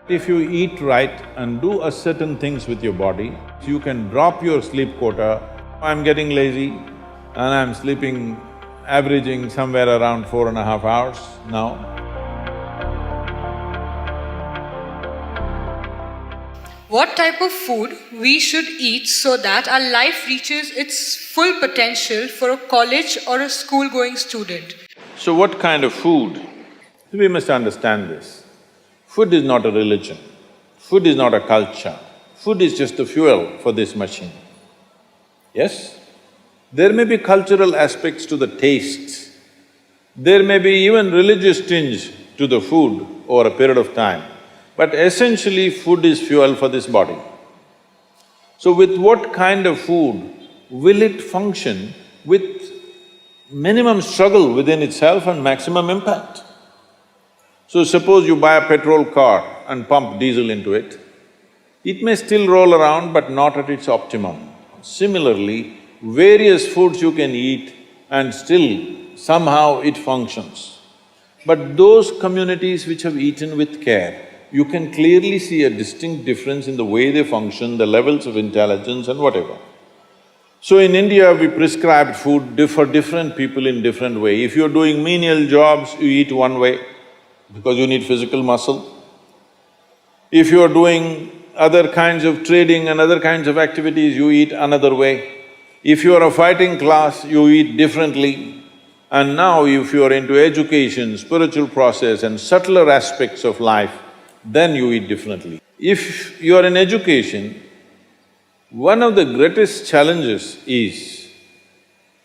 If you eat right and do a certain things with your body, you can drop your sleep quota. I'm getting lazy and I'm sleeping, averaging somewhere around 4.5 hours now. What type of food we should eat so that our life reaches its full potential for a college or a school-going student? So what kind of food? We must understand this. Food is not a religion, food is not a culture, food is just the fuel for this machine. Yes? There may be cultural aspects to the tastes, there may be even religious tinge to the food over a period of time, but essentially food is fuel for this body. So with what kind of food will it function with minimum struggle within itself and maximum impact? So suppose you buy a petrol car and pump diesel into it, it may still roll around but not at its optimum. Similarly, various foods you can eat and still somehow it functions. But those communities which have eaten with care, you can clearly see a distinct difference in the way they function, the levels of intelligence and whatever. So in India, we prescribed food for different people in different way. If you're doing menial jobs, you eat one way because you need physical muscle. If you're doing other kinds of trading and other kinds of activities, you eat another way. If you're a fighting class, you eat differently. And now if you're into education, spiritual process and subtler aspects of life, then you eat differently. If you're in education, one of the greatest challenges is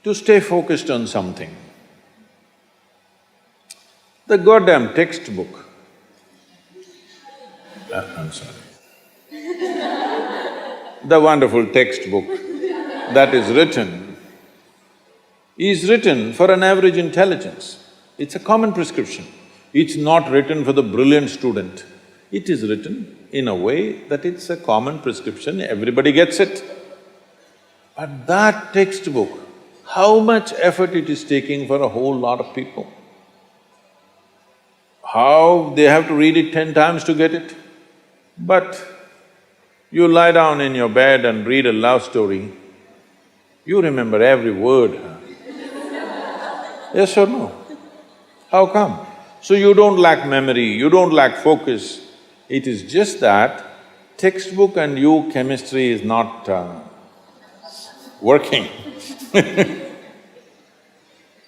to stay focused on something. The goddamn textbook, I'm sorry. The wonderful textbook that is written for an average intelligence. It's a common prescription. It's not written for the brilliant student. It is written in a way that it's a common prescription, everybody gets it. But that textbook, how much effort it is taking for a whole lot of people? How they have to read it 10 times to get it? But you lie down in your bed and read a love story, you remember every word, huh? Yes or no? How come? So you don't lack memory, you don't lack focus. It is just that textbook and you, chemistry is not working.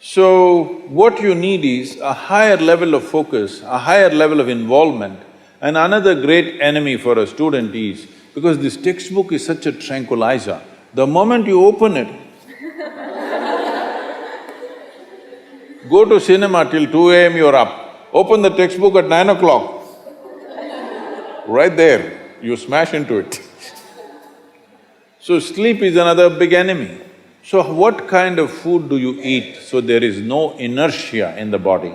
So, what you need is a higher level of focus, a higher level of involvement. And another great enemy for a student is, because this textbook is such a tranquilizer, the moment you open it, go to cinema till 2 AM you're up, open the textbook at 9 o'clock, right there, you smash into it. So sleep is another big enemy. So what kind of food do you eat so there is no inertia in the body?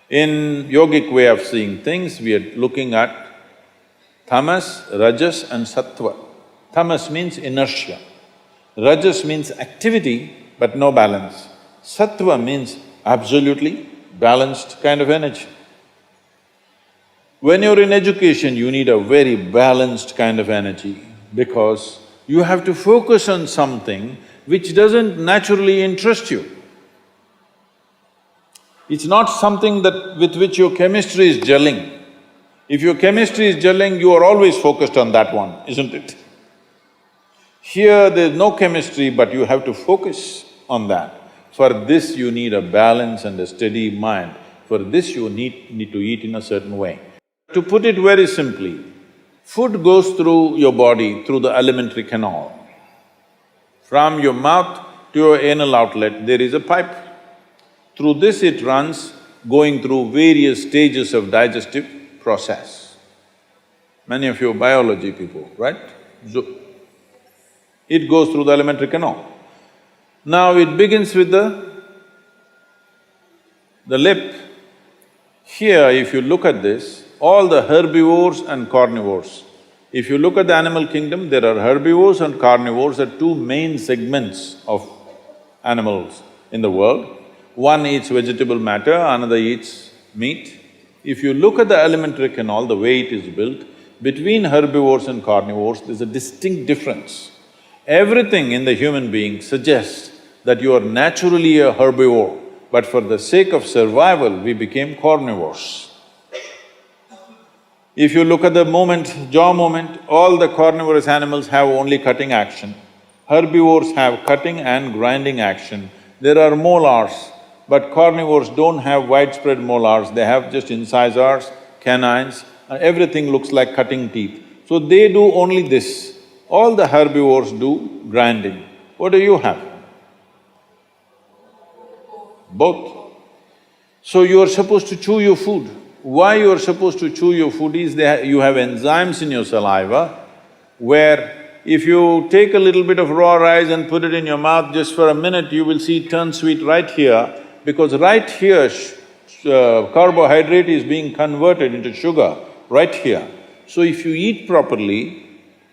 In yogic way of seeing things, we are looking at tamas, rajas and sattva. Tamas means inertia, rajas means activity but no balance, sattva means absolutely balanced kind of energy. When you're in education, you need a very balanced kind of energy because you have to focus on something which doesn't naturally interest you. It's not something with which your chemistry is gelling. If your chemistry is gelling, you are always focused on that one, isn't it? Here there's no chemistry, but you have to focus on that. For this you need a balance and a steady mind. For this you need to eat in a certain way. To put it very simply, food goes through your body through the alimentary canal. From your mouth to your anal outlet, there is a pipe. Through this it runs, going through various stages of digestive process. Many of you are biology people, right? So, it goes through the alimentary canal. Now it begins with the lip. Here, if you look at this, all the herbivores and carnivores. If you look at the animal kingdom, there are herbivores and carnivores are two main segments of animals in the world. One eats vegetable matter, another eats meat. If you look at the alimentary canal, the way it is built, between herbivores and carnivores, there's a distinct difference. Everything in the human being suggests that you are naturally a herbivore, but for the sake of survival, we became carnivores. If you look at the jaw movement, all the carnivorous animals have only cutting action. Herbivores have cutting and grinding action. There are molars, but carnivores don't have widespread molars, they have just incisors, canines, and everything looks like cutting teeth. So they do only this. All the herbivores do grinding. What do you have? Both. So you are supposed to chew your food. Why you are supposed to chew your food is you have enzymes in your saliva where if you take a little bit of raw rice and put it in your mouth just for a minute, you will see it turn sweet right here, because right here carbohydrate is being converted into sugar, right here. So if you eat properly,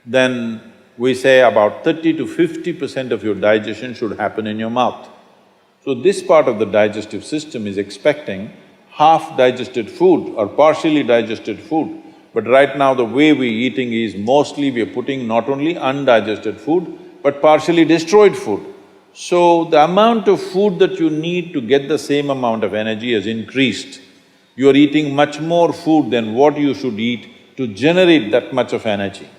then we say about 30 to 50% of your digestion should happen in your mouth. So this part of the digestive system is expecting half digested food or partially digested food. But right now the way we're eating is mostly we're putting not only undigested food, but partially destroyed food. So the amount of food that you need to get the same amount of energy has increased. You are eating much more food than what you should eat to generate that much of energy.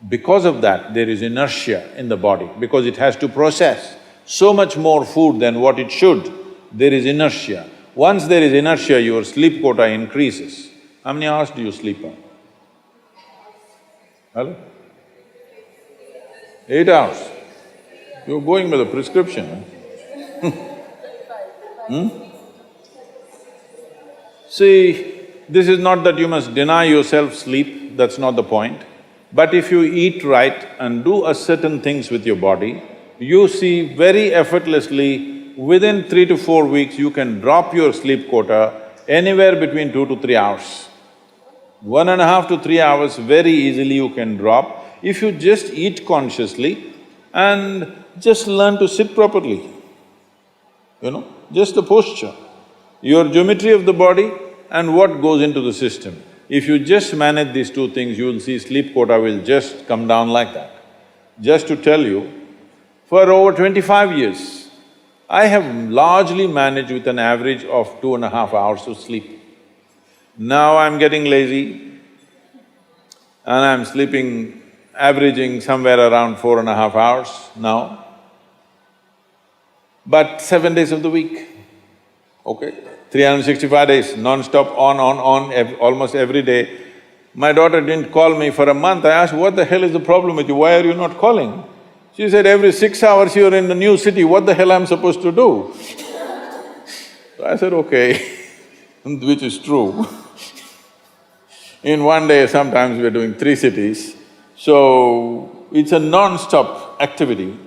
Because of that, there is inertia in the body, because it has to process so much more food than what it should, there is inertia. Once there is inertia, your sleep quota increases. How many hours do you sleep on? Hello? 8 hours. You're going by the prescription, huh? See, this is not that you must deny yourself sleep, that's not the point. But if you eat right and do a certain things with your body, you see very effortlessly, within 3 to 4 weeks, you can drop your sleep quota anywhere between 2 to 3 hours. 1.5 to 3 hours very easily you can drop if you just eat consciously and just learn to sit properly, just the posture, your geometry of the body and what goes into the system. If you just manage these two things, you will see sleep quota will just come down like that. Just to tell you, for over 25 years, I have largely managed with an average of 2.5 hours of sleep. Now I'm getting lazy and I'm sleeping, averaging somewhere around 4.5 hours now, but 7 days of the week, okay? 365 days, non-stop, on, almost every day. My daughter didn't call me for a month. I asked, what the hell is the problem with you, why are you not calling? She said, every 6 hours you're in a new city, what the hell I'm supposed to do? So I said, okay, which is true. In one day, sometimes we're doing 3 cities, so it's a non-stop activity.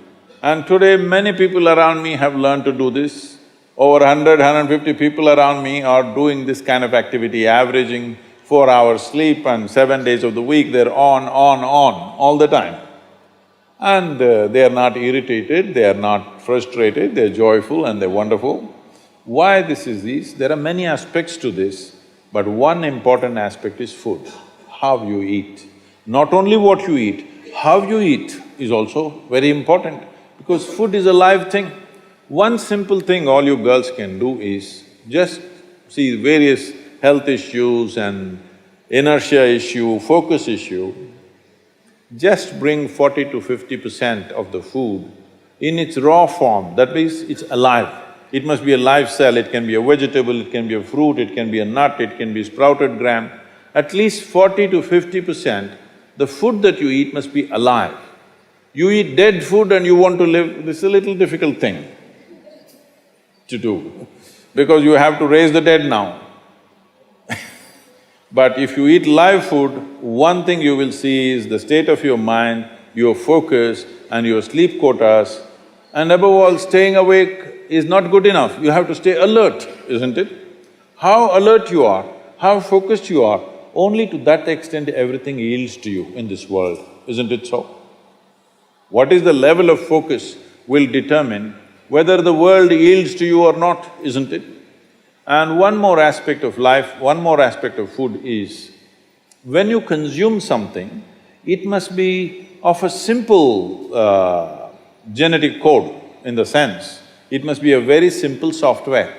And today, many people around me have learned to do this. Over 100, 150 people around me are doing this kind of activity, averaging 4 hours sleep and 7 days of the week, they're on, all the time. And they are not irritated, they are not frustrated, they're joyful and they're wonderful. Why this is this? There are many aspects to this, but one important aspect is food, how you eat. Not only what you eat, how you eat is also very important, because food is a live thing. One simple thing all you girls can do is just see various health issues and inertia issue, focus issue, just bring 40 to 50% of the food in its raw form, that means it's alive. It must be a live cell, it can be a vegetable, it can be a fruit, it can be a nut, it can be sprouted gram. At least 40 to 50%, the food that you eat must be alive. You eat dead food and you want to live, this is a little difficult thing to do, because you have to raise the dead now. But if you eat live food, one thing you will see is the state of your mind, your focus and your sleep quotas, and above all, staying awake is not good enough, you have to stay alert, isn't it? How alert you are, how focused you are, only to that extent everything yields to you in this world, isn't it so? What is the level of focus will determine whether the world yields to you or not, isn't it? And one more aspect of life, one more aspect of food is, when you consume something, it must be of a simple genetic code, in the sense, it must be a very simple software.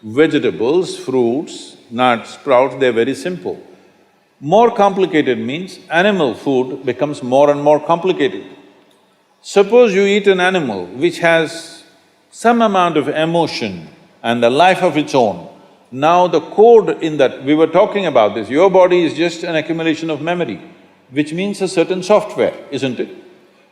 Vegetables, fruits, nuts, sprouts, they're very simple. More complicated means animal food becomes more and more complicated. Suppose you eat an animal which has some amount of emotion and a life of its own. Now the code in that… we were talking about this, your body is just an accumulation of memory, which means a certain software, isn't it?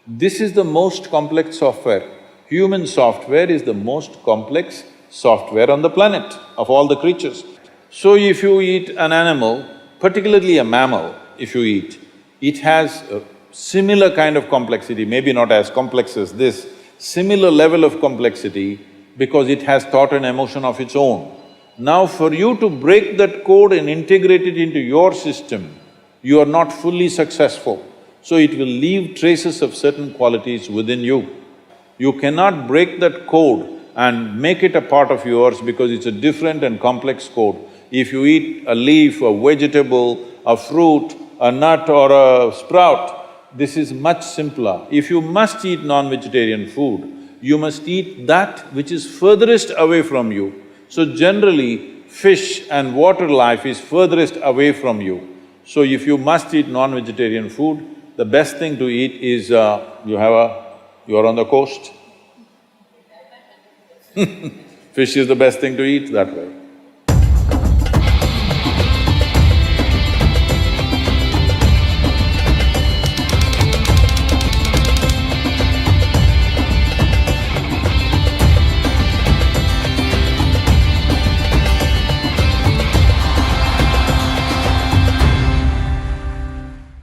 This is the most complex software. Human software is the most complex software on the planet of all the creatures. So if you eat an animal, particularly a mammal, if you eat, it has a similar kind of complexity, maybe not as complex as this, similar level of complexity because it has thought and emotion of its own. Now for you to break that code and integrate it into your system, you are not fully successful. So it will leave traces of certain qualities within you. You cannot break that code and make it a part of yours because it's a different and complex code. If you eat a leaf, a vegetable, a fruit, a nut or a sprout, this is much simpler. If you must eat non-vegetarian food, you must eat that which is furthest away from you. So generally, fish and water life is furthest away from you. So if you must eat non-vegetarian food, the best thing to eat is, you're on the coast. Fish is the best thing to eat that way.